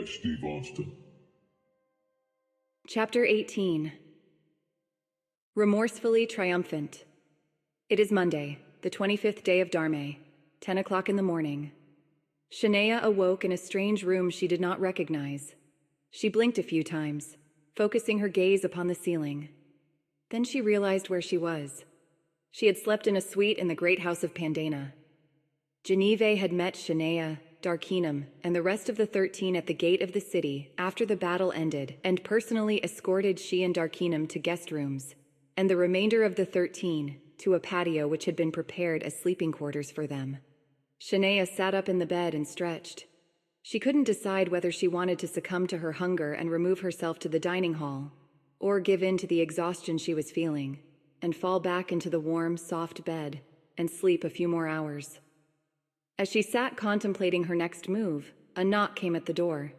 Steve Austin. Chapter 18. Remorsefully Triumphant. It is Monday, the 25th day of Dharma, 10 o'clock in the morning. Shanaeah awoke in a strange room she did not recognize. She blinked a few times, focusing her gaze upon the ceiling. Then she realized where she was. She had slept in a suite in the great house of Pandaeneans. Genevieve had met Shanaeah, Darkinum, and the rest of the 13 at the gate of the city after the battle ended, and personally escorted she and Darkinum to guest rooms, and the remainder of the 13 to a patio which had been prepared as sleeping quarters for them. Shanaeah sat up in the bed and stretched. She couldn't decide whether she wanted to succumb to her hunger and remove herself to the dining hall, or give in to the exhaustion she was feeling, and fall back into the warm, soft bed and sleep a few more hours. As she sat contemplating her next move, a knock came at the door.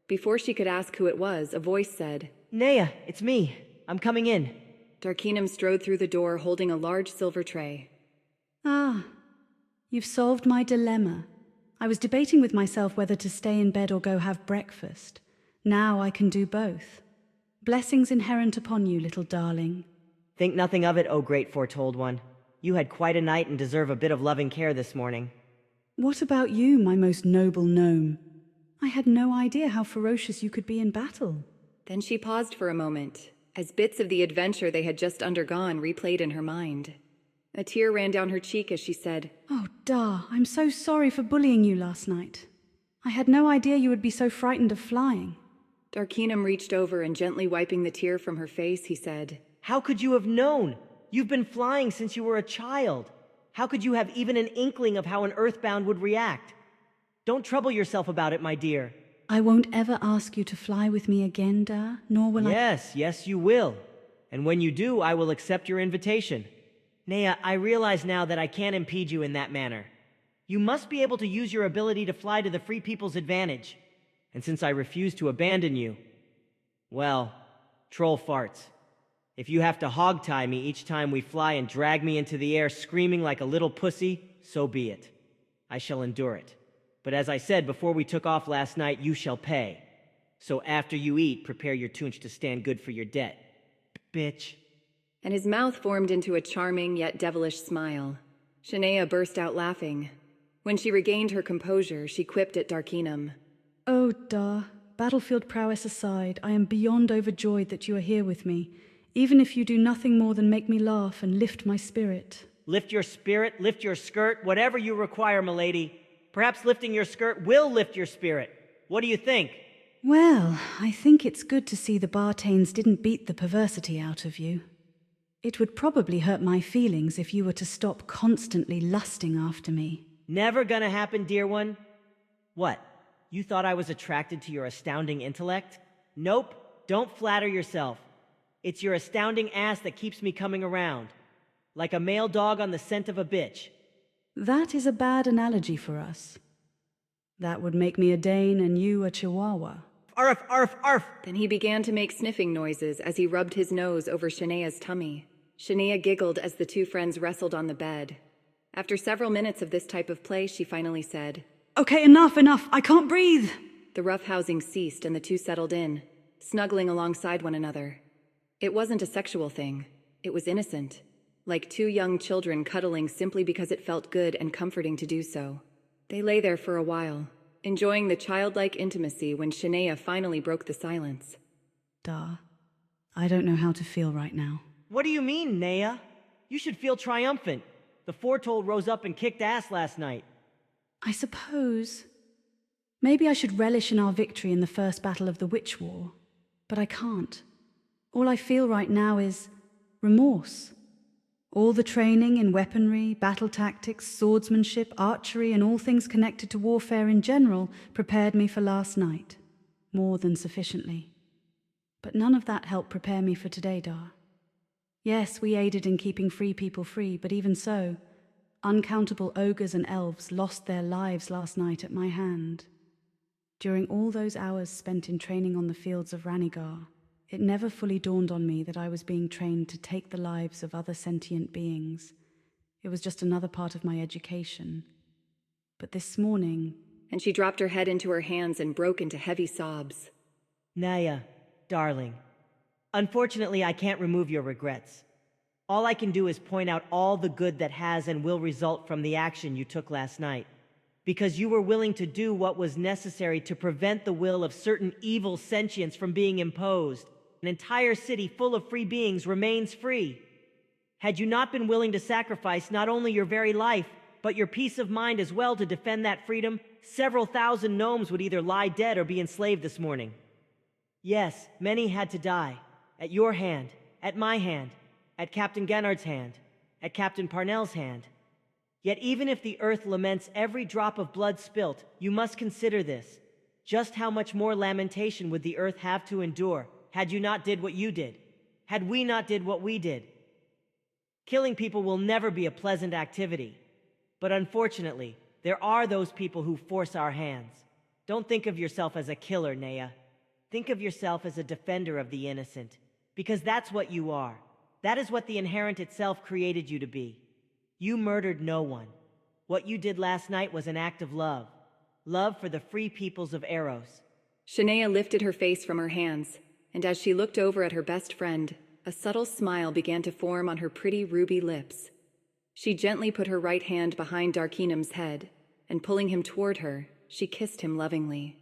Before she could ask who it was, a voice said, "Naya, it's me. I'm coming in." Darkinum strode through the door holding a large silver tray. "Ah, you've solved my dilemma. I was debating with myself whether to stay in bed or go have breakfast. Now I can do both. Blessings inherent upon you, little darling." Think nothing of it, O great foretold one. You had quite a night and deserve a bit of loving care this morning. "What about you, my most noble gnome? I had no idea how ferocious you could be in battle." Then she paused for a moment, as bits of the adventure they had just undergone replayed in her mind. A tear ran down her cheek as she said, "Oh, Dar, I'm so sorry for bullying you last night. I had no idea you would be so frightened of flying." Darkinum reached over and gently wiping the tear from her face, he said, How could you have known? You've been flying since you were a child. How could you have even an inkling of how an earthbound would react? Don't trouble yourself about it, my dear. "I won't ever ask you to fly with me again, Dar, nor will Yes, you will. And when you do, I will accept your invitation. Naya, I realize now that I can't impede you in that manner. You must be able to use your ability to fly to the free people's advantage. And since I refuse to abandon you, well, troll farts. If you have to hog-tie me each time we fly and drag me into the air screaming like a little pussy, so be it. I shall endure it. But as I said before we took off last night, you shall pay. So after you eat, prepare your tunch to stand good for your debt. Bitch." and his mouth formed into a charming yet devilish smile. Shanaeah burst out laughing. When she regained her composure, she quipped at Darkinum, "Oh, Dar, battlefield prowess aside, I am beyond overjoyed that you are here with me, even if you do nothing more than make me laugh and lift my spirit." Lift your spirit, lift your skirt, whatever you require, milady. Perhaps lifting your skirt will lift your spirit. What do you think? "Well, I think it's good to see the Bartanes didn't beat the perversity out of you. It would probably hurt my feelings if you were to stop constantly lusting after me." Never gonna happen, dear one. What? You thought I was attracted to your astounding intellect? Nope, don't flatter yourself. It's your astounding ass that keeps me coming around. Like a male dog on the scent of a bitch. That is a bad analogy for us. That would make me a Dane and you a Chihuahua. Arf, arf, arf! Then he began to make sniffing noises as he rubbed his nose over Shanaeah's tummy. Shanaeah giggled as the two friends wrestled on the bed. After several minutes of this type of play, she finally said, "Okay, enough, I can't breathe." The roughhousing ceased and the two settled in, snuggling alongside one another. It wasn't a sexual thing. It was innocent, like two young children cuddling simply because it felt good and comforting to do so. They lay there for a while, enjoying the childlike intimacy when Shanaeah finally broke the silence. "Dar, I don't know how to feel right now." What do you mean, Naya? You should feel triumphant. The foretold rose up and kicked ass last night. "I suppose. Maybe I should relish in our victory in the first battle of the Witch War, but I can't. All I feel right now is remorse. All the training in weaponry, battle tactics, swordsmanship, archery, and all things connected to warfare in general prepared me for last night, more than sufficiently. But none of that helped prepare me for today, Dar. Yes, we aided in keeping free people free, but even so, uncountable ogres and elves lost their lives last night at my hand. During all those hours spent in training on the fields of Ranigar, it never fully dawned on me that I was being trained to take the lives of other sentient beings. It was just another part of my education. But this morning, and she dropped her head into her hands and broke into heavy sobs. Naya, darling, unfortunately I can't remove your regrets. All I can do is point out all the good that has and will result from the action you took last night, because you were willing to do what was necessary to prevent the will of certain evil sentients from being imposed. An entire city full of free beings remains free. Had you not been willing to sacrifice not only your very life, but your peace of mind as well to defend that freedom, several thousand gnomes would either lie dead or be enslaved this morning. Yes, many had to die. At your hand, at my hand, at Captain Gennard's hand, at Captain Parnell's hand. Yet even if the earth laments every drop of blood spilt, you must consider this. Just how much more lamentation would the earth have to endure had you not did what you did? Had we not did what we did? Killing people will never be a pleasant activity. But unfortunately, there are those people who force our hands. Don't think of yourself as a killer, Naya. Think of yourself as a defender of the innocent. Because that's what you are. That is what the Inherent itself created you to be. You murdered no one. What you did last night was an act of love. Love for the free peoples of Aeros. Shanaeah lifted her face from her hands, and as she looked over at her best friend, a subtle smile began to form on her pretty ruby lips. She gently put her right hand behind Darkinum's head, and pulling him toward her, she kissed him lovingly.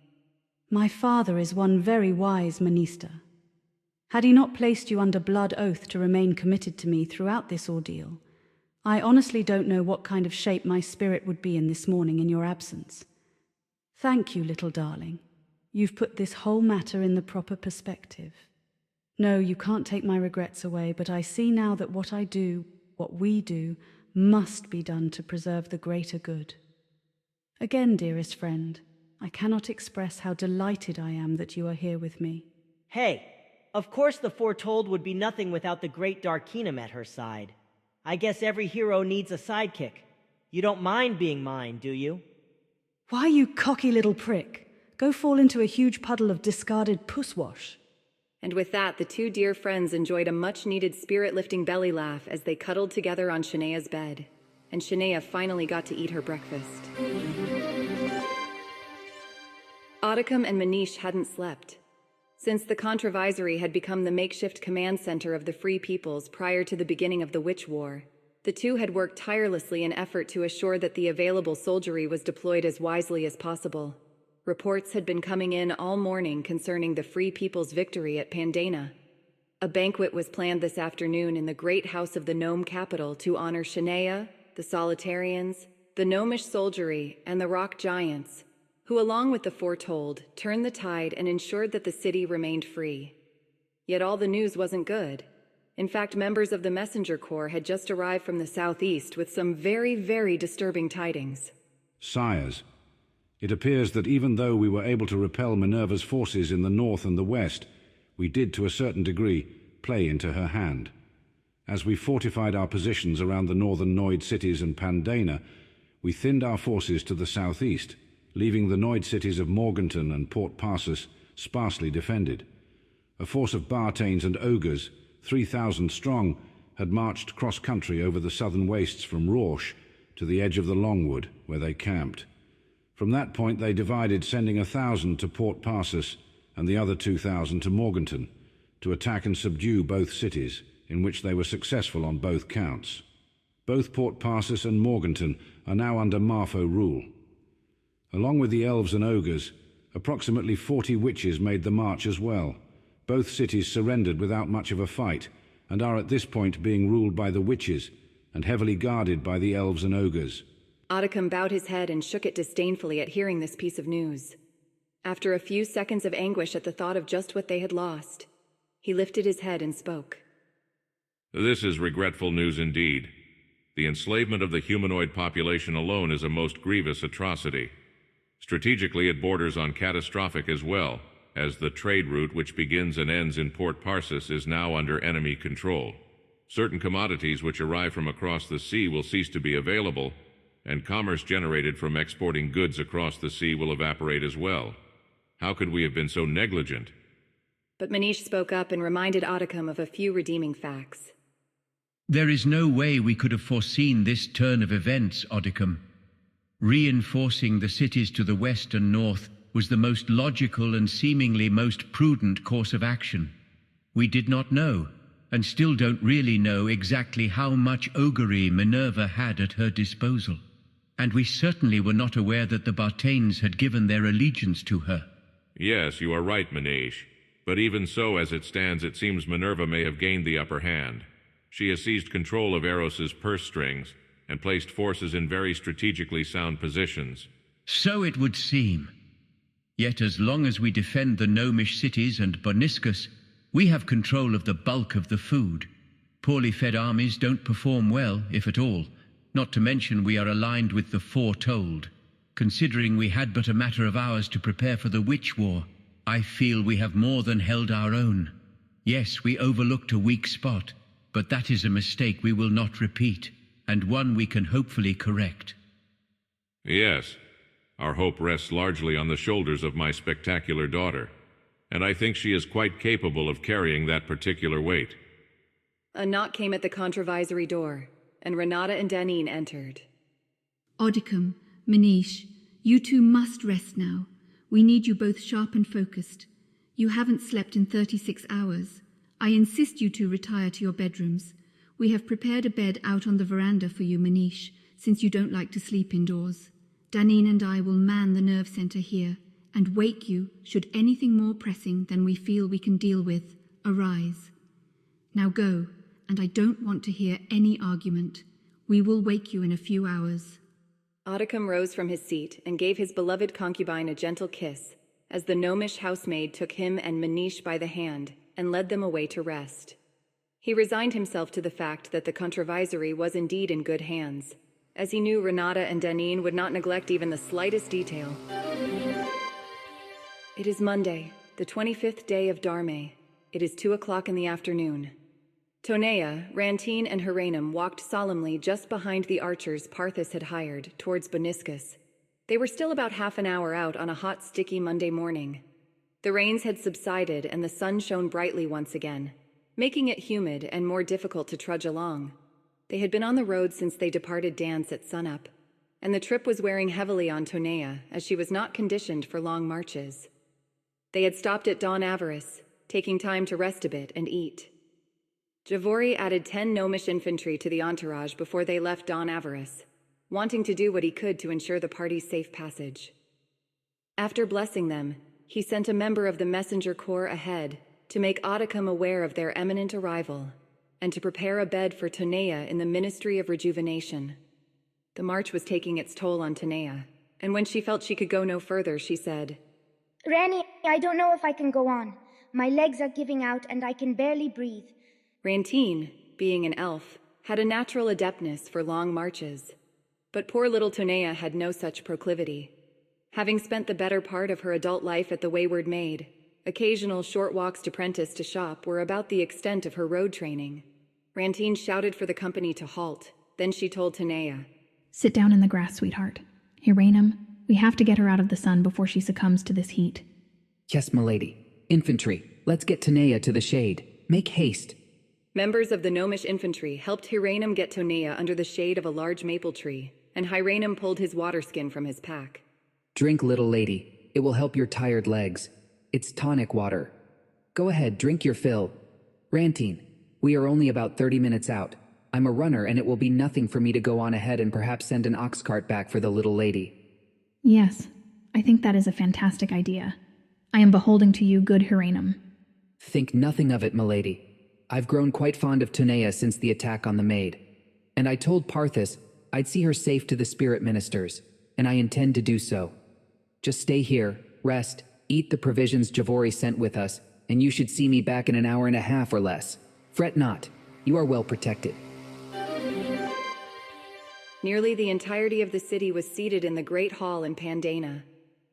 My father is one very wise minister. Had he not placed you under blood oath to remain committed to me throughout this ordeal, I honestly don't know what kind of shape my spirit would be in this morning in your absence. Thank you, little darling. You've put this whole matter in the proper perspective. No, you can't take my regrets away, but I see now that what I do, what we do, must be done to preserve the greater good. Again, dearest friend, I cannot express how delighted I am that you are here with me. Hey, of course the foretold would be nothing without the great Darkinum at her side. I guess every hero needs a sidekick. You don't mind being mine, do you? Why, you cocky little prick? Go fall into a huge puddle of discarded pusswash. And with that, the two dear friends enjoyed a much-needed spirit-lifting belly laugh as they cuddled together on Shanaeah's bed. And Shanaeah finally got to eat her breakfast. Oddicum and Manish hadn't slept. Since the Contravisory had become the makeshift command center of the Free Peoples prior to the beginning of the Witch War, the two had worked tirelessly in effort to assure that the available soldiery was deployed as wisely as possible. Reports had been coming in all morning concerning the Free People's victory at Pandaeneans. A banquet was planned this afternoon in the great house of the Gnome capital to honor Shanaeah, the Solitarians, the Gnomish soldiery, and the Rock Giants, who, along with the foretold, turned the tide and ensured that the city remained free. Yet all the news wasn't good. In fact, members of the Messenger Corps had just arrived from the southeast with some very, very disturbing tidings. Sires, it appears that even though we were able to repel Minerva's forces in the north and the west, we did to a certain degree play into her hand. As we fortified our positions around the northern Noid cities and Pandaeneans, we thinned our forces to the southeast, leaving the Noid cities of Morganton and Port Parsus sparsely defended. A force of Bartanes and Ogres, 3,000 strong, had marched cross-country over the southern wastes from Rorsch to the edge of the Longwood, where they camped. From that point they divided, sending 1,000 to Port Parsus and the other 2,000 to Morganton, to attack and subdue both cities, in which they were successful on both counts. Both Port Parsus and Morganton are now under Marfo rule. Along with the elves and ogres, approximately 40 witches made the march as well. Both cities surrendered without much of a fight, and are at this point being ruled by the witches, and heavily guarded by the elves and ogres. Oddicum bowed his head and shook it disdainfully at hearing this piece of news. After a few seconds of anguish at the thought of just what they had lost, he lifted his head and spoke. This is regretful news indeed. The enslavement of the humanoid population alone is a most grievous atrocity. Strategically, it borders on catastrophic as well, as the trade route which begins and ends in Port Parsus is now under enemy control. Certain commodities which arrive from across the sea will cease to be available, and commerce generated from exporting goods across the sea will evaporate as well. How could we have been so negligent? But Manish spoke up and reminded Oddicum of a few redeeming facts. There is no way we could have foreseen this turn of events, Oddicum. Reinforcing the cities to the west and north was the most logical and seemingly most prudent course of action. We did not know, and still don't really know, exactly how much augury Minerva had at her disposal. And we certainly were not aware that the Bartanes had given their allegiance to her. Yes, you are right, Manish. But even so, as it stands, it seems Minerva may have gained the upper hand. She has seized control of Aeros's purse strings and placed forces in very strategically sound positions. So it would seem. Yet as long as we defend the Gnomish cities and Boniscus, we have control of the bulk of the food. Poorly fed armies don't perform well, if at all, not to mention we are aligned with the foretold. Considering we had but a matter of hours to prepare for the Witch War, I feel we have more than held our own. Yes, we overlooked a weak spot, but that is a mistake we will not repeat, and one we can hopefully correct. Yes, our hope rests largely on the shoulders of my spectacular daughter, and I think she is quite capable of carrying that particular weight. A knock came at the controvisory door, and Renata and Danine entered. Odicum, Manish, you two must rest now. We need you both sharp and focused. You haven't slept in 36 hours. I insist you two retire to your bedrooms. We have prepared a bed out on the veranda for you, Manish, since you don't like to sleep indoors. Danine and I will man the nerve center here and wake you should anything more pressing than we feel we can deal with arise. Now go, and I don't want to hear any argument. We will wake you in a few hours. Odicum rose from his seat and gave his beloved concubine a gentle kiss as the gnomish housemaid took him and Manish by the hand and led them away to rest. He resigned himself to the fact that the controvisory was indeed in good hands, as he knew Renata and Danine would not neglect even the slightest detail. It is Monday, the 25th day of Dharme. It is 2:00 in the afternoon. Tonea, Rantine, and Heranum walked solemnly just behind the archers Parthis had hired, towards Boniscus. They were still about half an hour out on a hot, sticky Monday morning. The rains had subsided and the sun shone brightly once again, making it humid and more difficult to trudge along. They had been on the road since they departed dance at sunup, and the trip was wearing heavily on Tonea, as she was not conditioned for long marches. They had stopped at Don Avaris, taking time to rest a bit and eat. Javori added 10 gnomish infantry to the entourage before they left Don Avaris, wanting to do what he could to ensure the party's safe passage. After blessing them, he sent a member of the messenger corps ahead to make Odicum aware of their imminent arrival and to prepare a bed for Tonea in the Ministry of Rejuvenation. The march was taking its toll on Tonea, and when she felt she could go no further, she said, Ranny, I don't know if I can go on. My legs are giving out and I can barely breathe. Rantine, being an elf, had a natural adeptness for long marches. But poor little Tonea had no such proclivity. Having spent the better part of her adult life at the Wayward Maid, occasional short walks to Prentice to shop were about the extent of her road training. Rantine shouted for the company to halt. Then she told Tonea, Sit down in the grass, sweetheart. Heranum, we have to get her out of the sun before she succumbs to this heat. Yes, milady. Infantry, let's get Tonea to the shade. Make haste. Members of the gnomish infantry helped Heranum get Tonea under the shade of a large maple tree, and Heranum pulled his water skin from his pack. Drink, little lady. It will help your tired legs. It's tonic water. Go ahead, drink your fill. Rantine, we are only about 30 minutes out. I'm a runner and it will be nothing for me to go on ahead and perhaps send an ox cart back for the little lady. Yes, I think that is a fantastic idea. I am beholden to you, good Heranum. Think nothing of it, milady. I've grown quite fond of Tonea since the attack on the maid. And I told Parthis I'd see her safe to the spirit ministers, and I intend to do so. Just stay here, rest, eat the provisions Javori sent with us, and you should see me back in an hour and a half or less. Fret not, you are well protected. Nearly the entirety of the city was seated in the Great Hall in Pandaena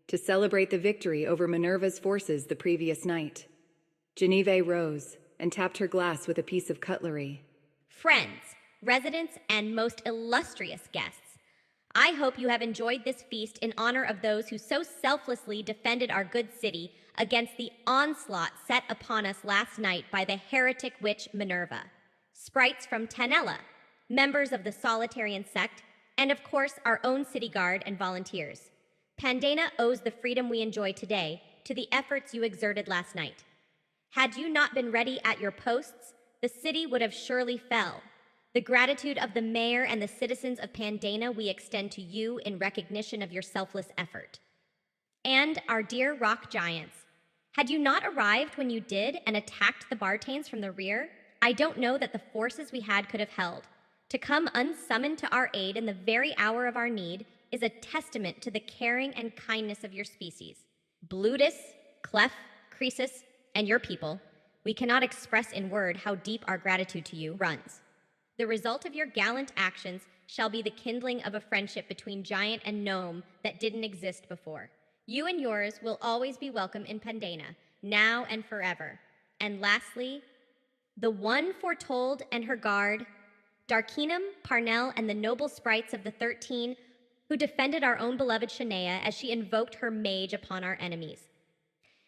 to celebrate the victory over Minerva's forces the previous night. Genevieve rose and tapped her glass with a piece of cutlery. Friends, residents, and most illustrious guests, I hope you have enjoyed this feast in honor of those who so selflessly defended our good city against the onslaught set upon us last night by the heretic witch Minerva. Sprites from Tanella, members of the Solitarian sect, and of course our own city guard and volunteers. Pandaena owes the freedom we enjoy today to the efforts you exerted last night. Had you not been ready at your posts, the city would have surely fell. The gratitude of the mayor and the citizens of Pandaena we extend to you in recognition of your selfless effort. And our dear rock giants, had you not arrived when you did and attacked the Bartanes from the rear, I don't know that the forces we had could have held. To come unsummoned to our aid in the very hour of our need is a testament to the caring and kindness of your species. Blutus, Clef, Croesus, and your people, we cannot express in word how deep our gratitude to you runs. The result of your gallant actions shall be the kindling of a friendship between giant and gnome that didn't exist before. You and yours will always be welcome in Pandaena, now and forever. And lastly, the one foretold and her guard, Darkinum, Parnell, and the noble sprites of the 13 who defended our own beloved Shanaeah as she invoked her mage upon our enemies.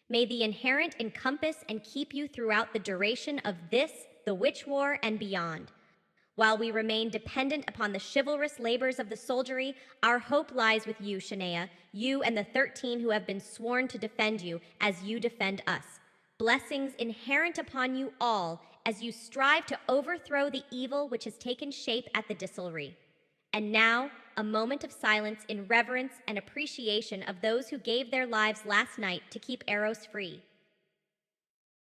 May the inherent encompass and keep you throughout the duration of this, the Witch War, and beyond. While we remain dependent upon the chivalrous labors of the soldiery, our hope lies with you, Shanaeah, you and the 13 who have been sworn to defend you as you defend us. Blessings inherent upon you all as you strive to overthrow the evil which has taken shape at the distillery. And now, a moment of silence in reverence and appreciation of those who gave their lives last night to keep Aeros free.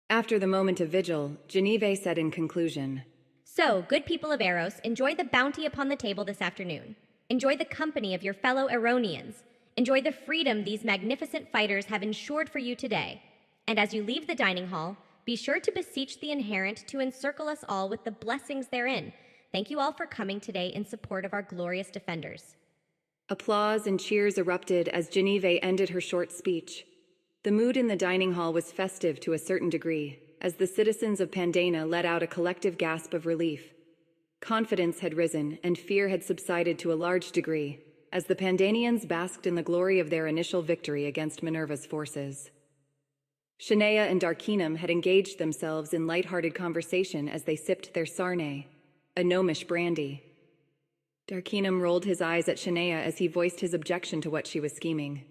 After the moment of vigil, Genevieve said in conclusion, So, good people of Aeros, enjoy the bounty upon the table this afternoon. Enjoy the company of your fellow Aeronians. Enjoy the freedom these magnificent fighters have ensured for you today. And as you leave the dining hall, be sure to beseech the inherent to encircle us all with the blessings therein. Thank you all for coming today in support of our glorious defenders. Applause and cheers erupted as Genevieve ended her short speech. The mood in the dining hall was festive to a certain degree, as the citizens of Pandaena let out a collective gasp of relief. Confidence had risen, and fear had subsided to a large degree, as the Pandaeneans basked in the glory of their initial victory against Minerva's forces. Shanaeah and Darkinum had engaged themselves in light-hearted conversation as they sipped their sarnay, a gnomish brandy. Darkinum rolled his eyes at Shanaeah as he voiced his objection to what she was scheming.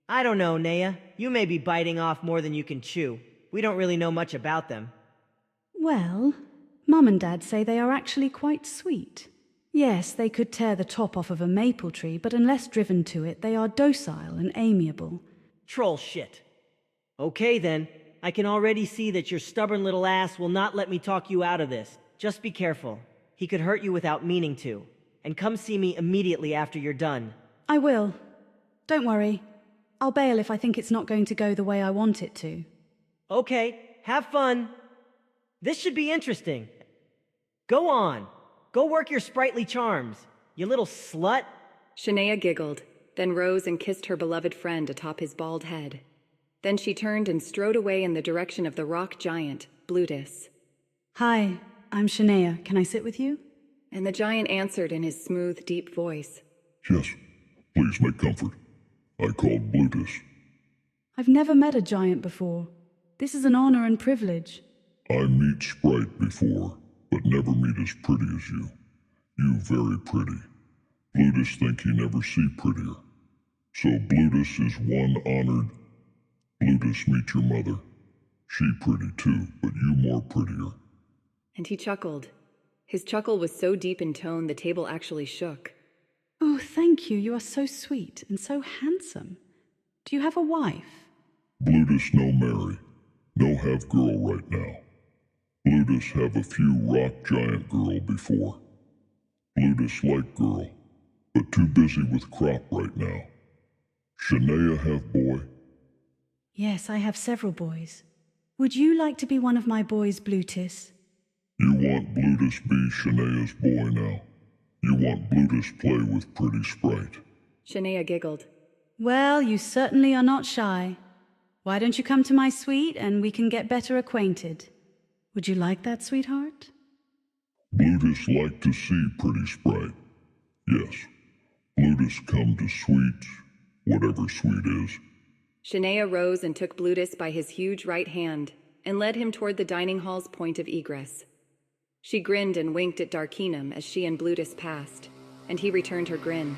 I don't know, Naya. You may be biting off more than you can chew. We don't really know much about them. Well, Mum and Dad say they are actually quite sweet. Yes, they could tear the top off of a maple tree, but unless driven to it, they are docile and amiable. Troll shit. Okay then, I can already see that your stubborn little ass will not let me talk you out of this. Just be careful. He could hurt you without meaning to. And come see me immediately after you're done. I will. Don't worry. I'll bail if I think it's not going to go the way I want it to. Okay, have fun. This should be interesting. Go on. Go work your sprightly charms, you little slut. Shanaeah giggled, then rose and kissed her beloved friend atop his bald head. Then she turned and strode away in the direction of the rock giant, Blutus. Hi, I'm Shanaeah. Can I sit with you? And the giant answered in his smooth, deep voice. Yes, please make comfort. I called Blutus. I've never met a giant before. This is an honor and privilege. I meet sprite before, but never meet as pretty as you. You very pretty. Blutus think he never see prettier. So Blutus is one honored. Blutus meet your mother. She pretty too, but you more prettier. And he chuckled. His chuckle was so deep in tone the table actually shook. Oh, thank you. You are so sweet and so handsome. Do you have a wife? Blutus no marry. No have girl right now. Blutus have a few rock giant girl before. Blutus like girl, but too busy with crop right now. Shanaeah have boy? Yes, I have several boys. Would you like to be one of my boys, Blutus? You want Blutus be Shanaeah's boy now. You want Blutus play with pretty sprite. Shanaeah giggled. Well, you certainly are not shy. Why don't you come to my suite and we can get better acquainted? Would you like that, sweetheart? Blutus like to see pretty sprite. Yes, Blutus come to suite, whatever suite is. Shanaeah rose and took Blutus by his huge right hand and led him toward the dining hall's point of egress. She grinned and winked at Darkinum as she and Blutus passed. and he returned her grin.